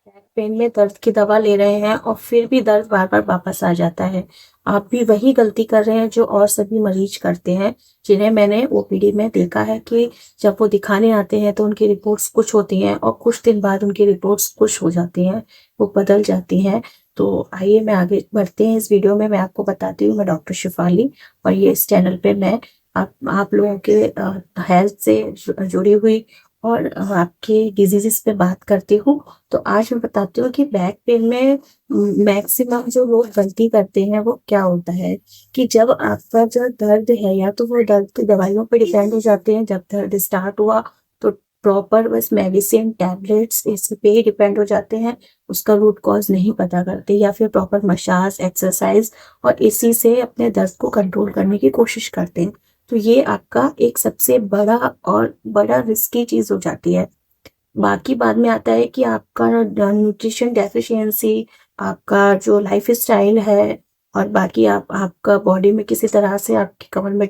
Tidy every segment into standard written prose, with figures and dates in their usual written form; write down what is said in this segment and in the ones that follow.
Back pain में दर्द की दवा ले रहे हैं और फिर भी दर्द बार बार वापस आ जाता है। आप भी वही गलती कर रहे हैं जो और सभी मरीज करते हैं, जिन्हें मैंने ओपीडी में देखा है कि जब वो दिखाने आते हैं तो उनकी रिपोर्ट्स कुछ होती हैं और कुछ दिन बाद उनकी रिपोर्ट्स कुछ हो जाती हैं, वो बदल जाती हैं। तो आइए मैं आगे बढ़ते हैं। इस वीडियो में मैं आपको बताती हूँ, मैं डॉक्टर शिफाली और ये इस चैनल पे मैं आप लोगों के हेल्थ से जुड़ी हुई और आपके डिजीजेस पे बात करती हूँ। तो आज मैं बताती हूँ कि बैक पेन में मैक्सिमम जो लोग गलती करते हैं वो क्या होता है कि जब आपका जो दर्द है या तो वो दर्द की दवाइयों पर डिपेंड हो जाते हैं। जब दर्द स्टार्ट हुआ तो प्रॉपर बस मेडिसिन टैबलेट्स इस पे ही डिपेंड हो जाते हैं, उसका रूट कॉज नहीं पता करते, या फिर प्रॉपर मसाज एक्सरसाइज और इसी से अपने दर्द को कंट्रोल करने की कोशिश करते हैं। तो ये आपका एक सबसे बड़ा रिस्की चीज हो जाती है। बाकी बाद में आता है कि आपका न्यूट्रिशन डेफिशिएंसी, आपका जो लाइफ स्टाइल है और बाकी आपका बॉडी में किसी तरह से आपकी कमर में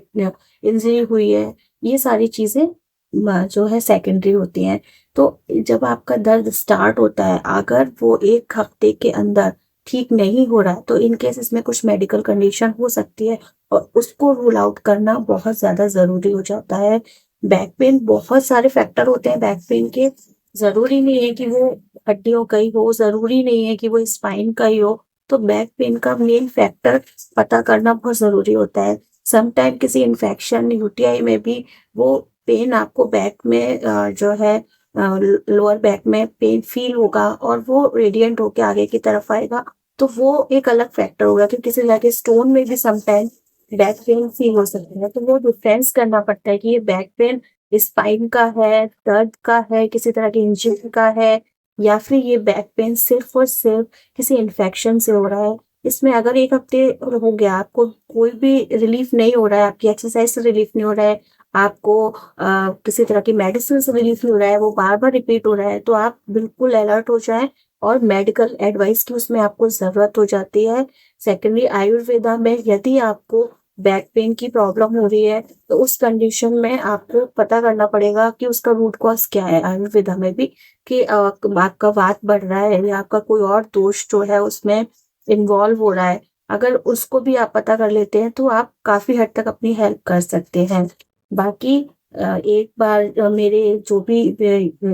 इंजरी हुई है, ये सारी चीजें जो है सेकेंडरी होती हैं। तो जब आपका दर्द स्टार्ट होता है, अगर वो 1 हफ्ते के अंदर ठीक नहीं हो रहा है तो इन केस इसमें कुछ मेडिकल कंडीशन हो सकती है और उसको रूल आउट करना बहुत ज्यादा जरूरी हो जाता है। बैक पेन बहुत सारे फैक्टर होते हैं बैक पेन के। जरूरी नहीं है कि वो हड्डियों का ही हो, जरूरी नहीं है कि वो स्पाइन का ही हो। तो बैक पेन का मेन फैक्टर पता करना बहुत जरूरी होता है। समटाइम किसी इन्फेक्शन यूटीआई में भी वो पेन आपको बैक में जो है लोअर बैक में पेन फील होगा और वो रेडिएंट होके आगे की तरफ आएगा। तो वो एक अलग फैक्टर होगा कि किसी तरह के स्टोन में भी समटाइम बैक पेन फील हो सकता है। तो वो डिफरेंस करना पड़ता है कि ये बैक पेन स्पाइन का है, दर्द का है, किसी तरह की इंजरी का है, या फिर ये बैक पेन सिर्फ और सिर्फ किसी इन्फेक्शन से हो रहा है। इसमें अगर 1 हफ्ते हो गया, आपको कोई भी रिलीफ नहीं हो रहा है, आपकी एक्सरसाइज से रिलीफ नहीं हो रहा है, आपको किसी तरह की मेडिसिन से रिलीफ नहीं हो रहा है, वो बार बार रिपीट हो रहा है, तो आप बिल्कुल अलर्ट हो जाएं और मेडिकल एडवाइस की उसमें आपको जरूरत हो जाती है। सेकेंडली आयुर्वेदा में यदि आपको बैक पेन की प्रॉब्लम हो रही है तो उस कंडीशन में आपको पता करना पड़ेगा कि उसका रूट कॉज क्या है। आयुर्वेदा में भी कि आपका वात बढ़ रहा है या आपका कोई और दोष जो है उसमें इन्वॉल्व हो रहा है। अगर उसको भी आप पता कर लेते हैं तो आप काफी हद तक अपनी हेल्प कर सकते हैं। बाकी एक बार मेरे जो भी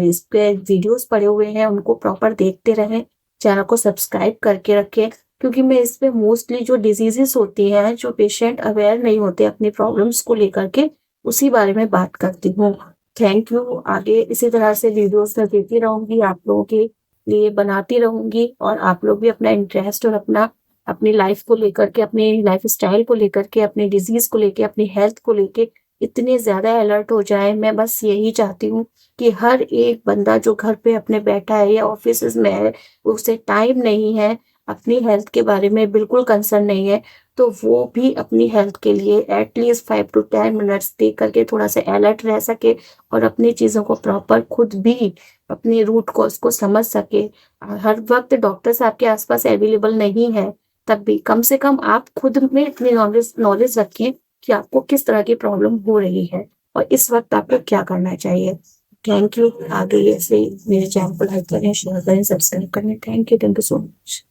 इस पे वीडियोस पड़े हुए हैं उनको प्रॉपर देखते रहें, चैनल को सब्सक्राइब करके रखें, क्योंकि मैं इस पे मोस्टली जो डिजीजेस होती हैं, जो पेशेंट अवेयर नहीं होते अपनी प्रॉब्लम्स को लेकर के, उसी बारे में बात करती हूँ। Thank you. आगे इसी तरह से वीडियोस मैं देती रहूंगी, आप लोगों के लिए बनाती रहूंगी और आप लोग भी अपना इंटरेस्ट और अपनी लाइफ को लेकर के, अपनी लाइफ स्टाइल को लेकर के, अपनी डिजीज को लेके, अपनी हेल्थ को लेके इतने ज्यादा अलर्ट हो जाए। मैं बस यही चाहती हूँ कि हर एक बंदा जो घर पे अपने बैठा है या ऑफिस में है, उसे टाइम नहीं है, अपनी हेल्थ के बारे में बिल्कुल कंसर्न नहीं है, तो वो भी अपनी हेल्थ के लिए एटलीस्ट 5 to 10 मिनट्स दे करके थोड़ा सा अलर्ट रह सके और अपनी चीजों को प्रॉपर खुद भी अपने रूट कॉज को समझ सके। हर वक्त डॉक्टर्स आपके आसपास अवेलेबल नहीं है, तब भी कम से कम आप खुद में इतनी नॉलेज नॉलेज रखें कि आपको किस तरह की प्रॉब्लम हो रही है और इस वक्त आपको क्या करना चाहिए। Thank you. आगे ऐसे मेरे चैनल को लाइक करें, शेयर करें, सब्सक्राइब करें। Thank you so much.